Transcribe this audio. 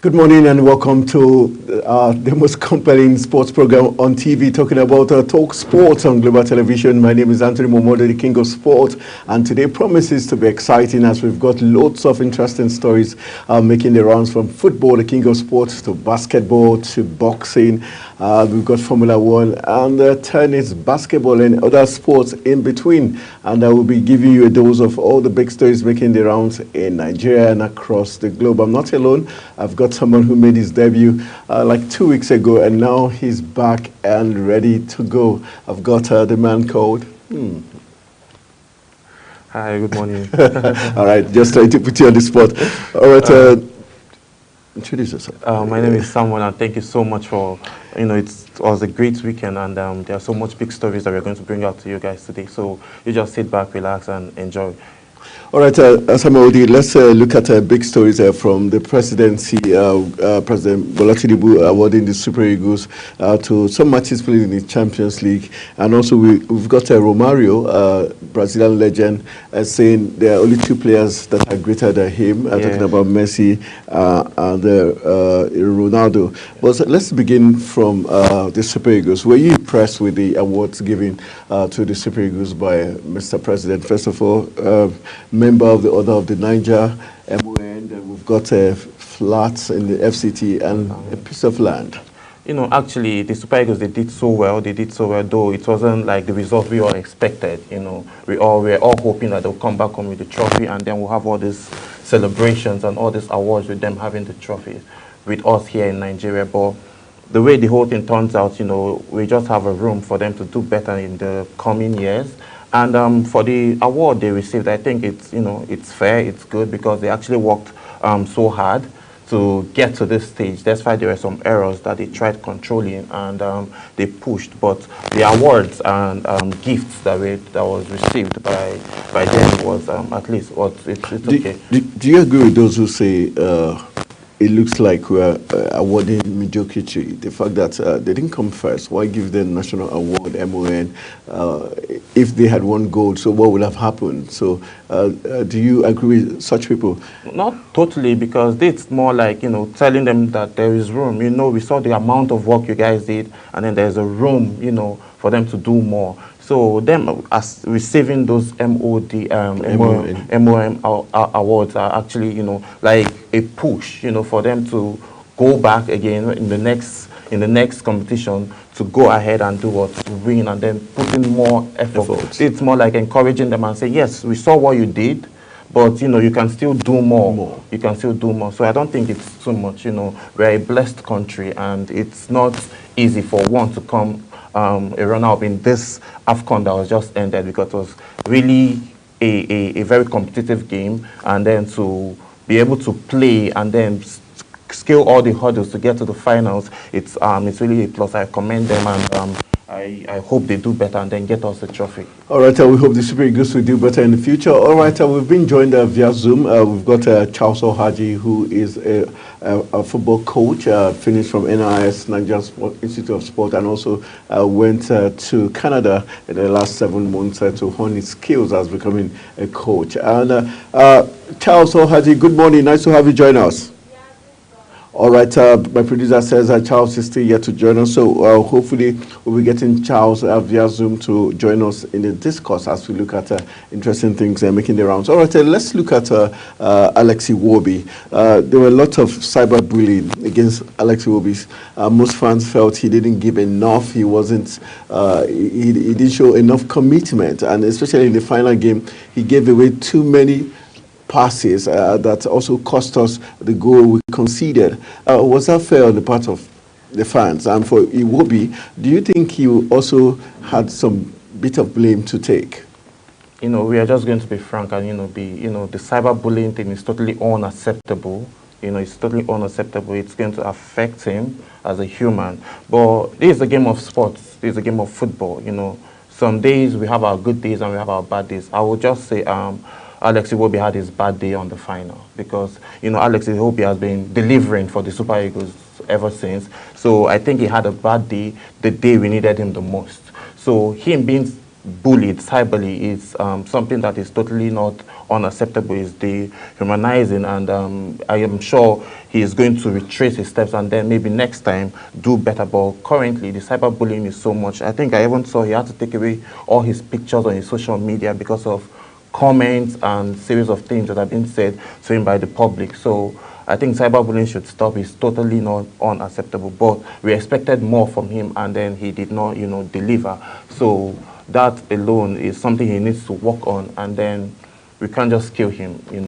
Good morning and welcome to the most compelling sports program on TV, talking about talk sports on global television. My name is Anthony Momodo, the king of sport, and today promises to be exciting as we've got loads of interesting stories making the rounds, from football, the king of sports, to basketball, to boxing. We've got Formula One and tennis, basketball, and other sports in between. And I will be giving you a dose of all the big stories making the rounds in Nigeria and across the globe. I'm not alone. I've got someone who made his debut like 2 weeks ago, and now he's back and ready to go. I've got the man called. Hi, good morning. All right, just trying to put you on the spot. All right, introduce yourself. My name is Samuel, and thank you so much for, it was a great weekend, and there are so much big stories that we're going to bring out to you guys today. So you just sit back, relax, and enjoy. All right, Samuel, let's look at big stories from the presidency. President Bola Tinubu awarding the Super Eagles to some matches played in the Champions League. And also we've got Romario, Brazilian legend, saying there are only two players that are greater than him. Talking about Messi and Ronaldo. But let's begin from the Super Eagles. Were you impressed with the awards given to the Super Eagles by Mr. President? First of all, member of the Order of the Niger, MON, and we've got flats in the FCT and a piece of land. Actually, the Super Eagles, they did so well, though it wasn't like the result we all expected. We're all hoping that they'll come back home with the trophy, and then we'll have all these celebrations and all these awards with them having the trophy with us here in Nigeria. But the way the whole thing turns out, we just have a room for them to do better in the coming years. And for the award they received, I think it's fair, it's good, because they actually worked so hard to get to this stage. That's why there were some errors that they tried controlling, and they pushed. But the awards and gifts that was received by them was at least it's okay. Do you agree with those who say it looks like we're awarding mediocrity? The fact that they didn't come first, why give them national award, MON, if they had won gold? So what would have happened? So do you agree with such people? Not totally, because it's more like, telling them that there is room. We saw the amount of work you guys did, and then there's a room, for them to do more. So them as receiving those MOM awards are actually, like a push, for them to go back again in the next competition, to go ahead and do what, to win, and then put in more effort. It's more like encouraging them and saying, yes, we saw what you did, but you can still do more. You can still do more. So I don't think it's too much. We're a blessed country, and it's not easy for one to come a runner-up in this AFCON that was just ended, because it was really a very competitive game, and then to be able to play and then scale all the hurdles to get to the finals, it's really a plus. I commend them, and I hope they do better and then get us the trophy. All right, we hope the Super Eagles will do better in the future. All right, we've been joined via Zoom. We've got Charles Ohaji, who is a football coach, finished from NIS, Nigerian Institute of Sport, and also went to Canada in the last 7 months to hone his skills as becoming a coach. And Charles Ohaji, good morning. Nice to have you join us. All right, my producer says Charles is still yet to join us, so hopefully we'll be getting Charles via Zoom to join us in the discourse as we look at interesting things making the rounds. All right, let's look at Alex Iwobi. There were a lot of cyberbullying against Alex Iwobi. Most fans felt he didn't give enough. He wasn't. He didn't show enough commitment, and especially in the final game, he gave away too many passes that also cost us the goal we conceded. Was that fair on the part of the fans? And for Iwobi, do you think he also had some bit of blame to take? We are just going to be frank and, the cyberbullying thing is totally unacceptable. It's totally unacceptable. It's going to affect him as a human. But this is a game of sports. This is a game of football. Some days we have our good days and we have our bad days. I would just say, Alex Iwobi had his bad day on the final, because Alex Iwobi has been delivering for the Super Eagles ever since. So I think he had a bad day the day we needed him the most. So him being bullied, cyberly, is something that is totally not unacceptable. It's dehumanizing, and I am sure he is going to retrace his steps and then maybe next time do better. But currently, the cyberbullying is so much. I think I even saw he had to take away all his pictures on his social media because of comments and series of things that have been said to him by the public. So I think cyberbullying should stop. It's totally not unacceptable. But we expected more from him, and then he did not, deliver. So that alone is something he needs to work on, and then we can't just kill him.